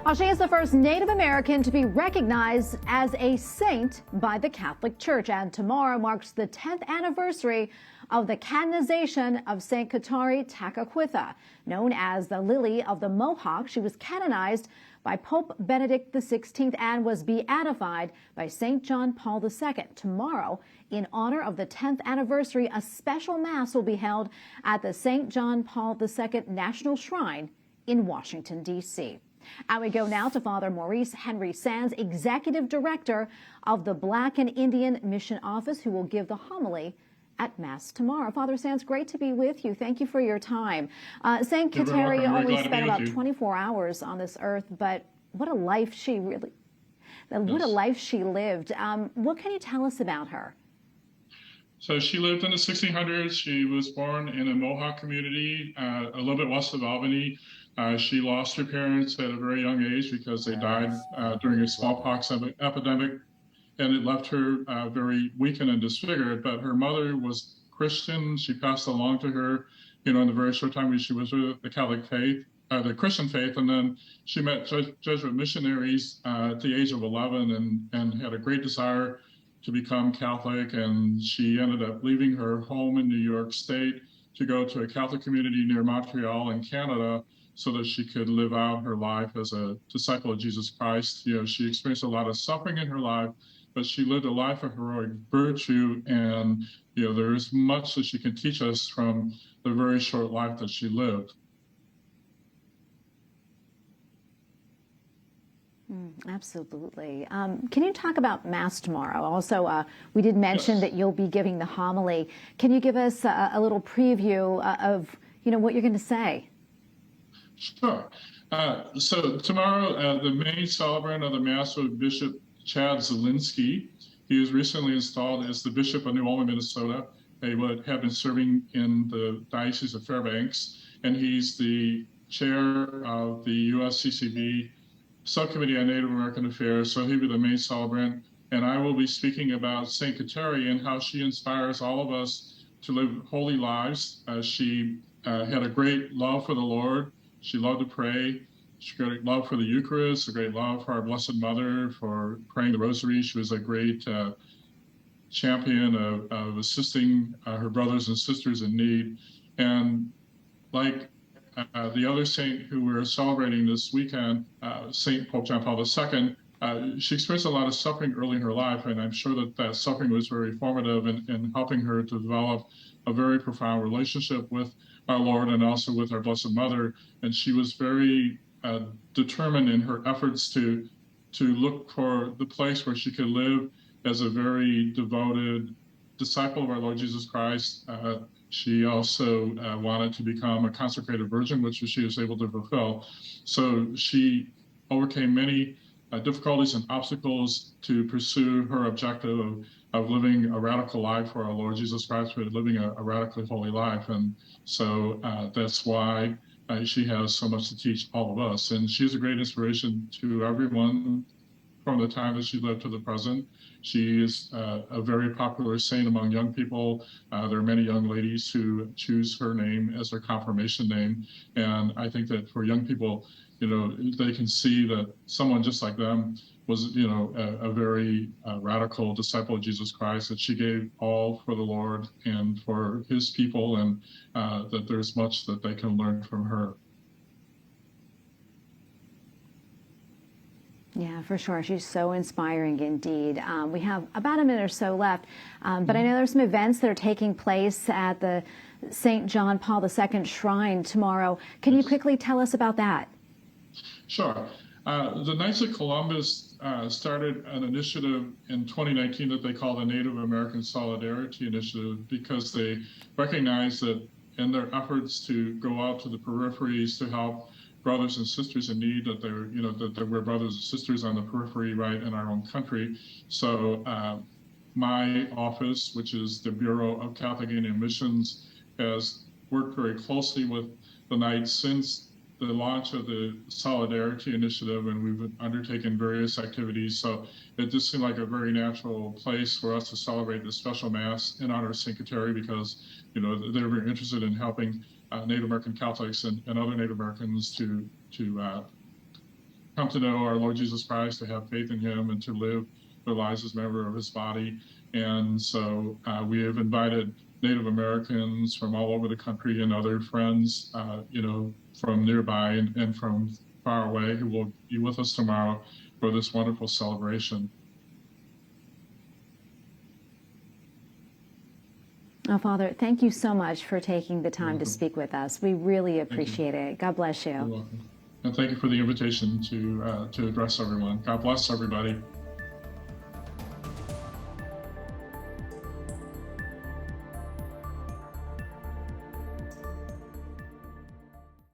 Well, she is the first Native American to be recognized as a saint by the Catholic Church, and tomorrow marks the 10th anniversary of the canonization of Saint Kateri Tekakwitha. Known as the Lilly of the Mohawks, she was canonized by Pope Benedict XVI and was beatified by St. John Paul II. Tomorrow, in honor of the 10th anniversary, a special Mass will be held at the St. John Paul II National Shrine in Washington, D.C. And we go now to Father Maurice Henry Sands, Executive Director of the Black and Indian Mission Office, who will give the homily at Mass tomorrow. Father Sands, great to be with you. Thank you for your time. Saint Kateri only spent about 24 hours on this earth, but what a life she lived. What can you tell us about her? So she lived in the 1600s. She was born in a Mohawk community a little bit west of Albany. She lost her parents at a very young age because they died during a smallpox epidemic, and it left her very weakened and disfigured. But her mother was Christian. She passed along to her, in the very short time when she was with the Catholic faith, the Christian faith, and then she met Jesuit missionaries at the age of 11 and had a great desire to become Catholic, and she ended up leaving her home in New York State to go to a Catholic community near Montreal in Canada so that she could live out her life as a disciple of Jesus Christ. She experienced a lot of suffering in her life, but she lived a life of heroic virtue, and there is much that she can teach us from the very short life that she lived. Absolutely. Can you talk about Mass tomorrow? Also, we did mention that you'll be giving the homily. Can you give us a little preview of what you're going to say? Sure. So tomorrow, the main celebrant of the Mass will be Bishop Chad Zielinski. He was recently installed as the Bishop of New Ulm, Minnesota. He would have been serving in the Diocese of Fairbanks, and he's the chair of the USCCB Subcommittee on Native American Affairs, so he'll be the main celebrant. And I will be speaking about Saint Kateri and how she inspires all of us to live holy lives. She had a great love for the Lord. She loved to pray. She had a great love for the Eucharist, a great love for our Blessed Mother, for praying the Rosary. She was a great champion of assisting her brothers and sisters in need. And like the other saint who we're celebrating this weekend, Saint Pope John Paul II, she experienced a lot of suffering early in her life, and I'm sure that suffering was very formative in helping her to develop a very profound relationship with our Lord and also with our Blessed Mother. And she was very determined in her efforts to look for the place where she could live as a very devoted disciple of our Lord Jesus Christ. She also wanted to become a consecrated virgin, which she was able to fulfill. So she overcame many difficulties and obstacles to pursue her objective of living a radical life for our Lord Jesus Christ, but living a radically holy life. And so that's why she has so much to teach all of us. And she's a great inspiration to everyone from the time that she lived to the present. She is a very popular saint among young people. There are many young ladies who choose her name as their confirmation name. And I think that for young people, they can see that someone just like them was, a very radical disciple of Jesus Christ, that she gave all for the Lord and for his people, and that there's much that they can learn from her. Yeah, for sure. She's so inspiring indeed. We have about a minute or so left, but I know there's some events that are taking place at the St. John Paul II Shrine tomorrow. Can you quickly tell us about that? Sure. The Knights of Columbus started an initiative in 2019 that they call the Native American Solidarity Initiative, because they recognize that in their efforts to go out to the peripheries to help brothers and sisters in need, that there were brothers and sisters on the periphery right in our own country. So my office, which is the Bureau of Catholic Indian Missions, has worked very closely with the Knights since the launch of the Solidarity Initiative, and we've undertaken various activities. So it just seemed like a very natural place for us to celebrate this special Mass in honor of St. Kateri, because they're very interested in helping Native American Catholics and other Native Americans to come come to know our Lord Jesus Christ, to have faith in him, and to live their lives as member of his body. And so we have invited Native Americans from all over the country and other friends, from nearby and from far away, who will be with us tomorrow for this wonderful celebration. Oh, Father, thank you so much for taking the time to speak with us. We really appreciate it. God bless you. You're welcome. And thank you for the invitation to address everyone. God bless everybody.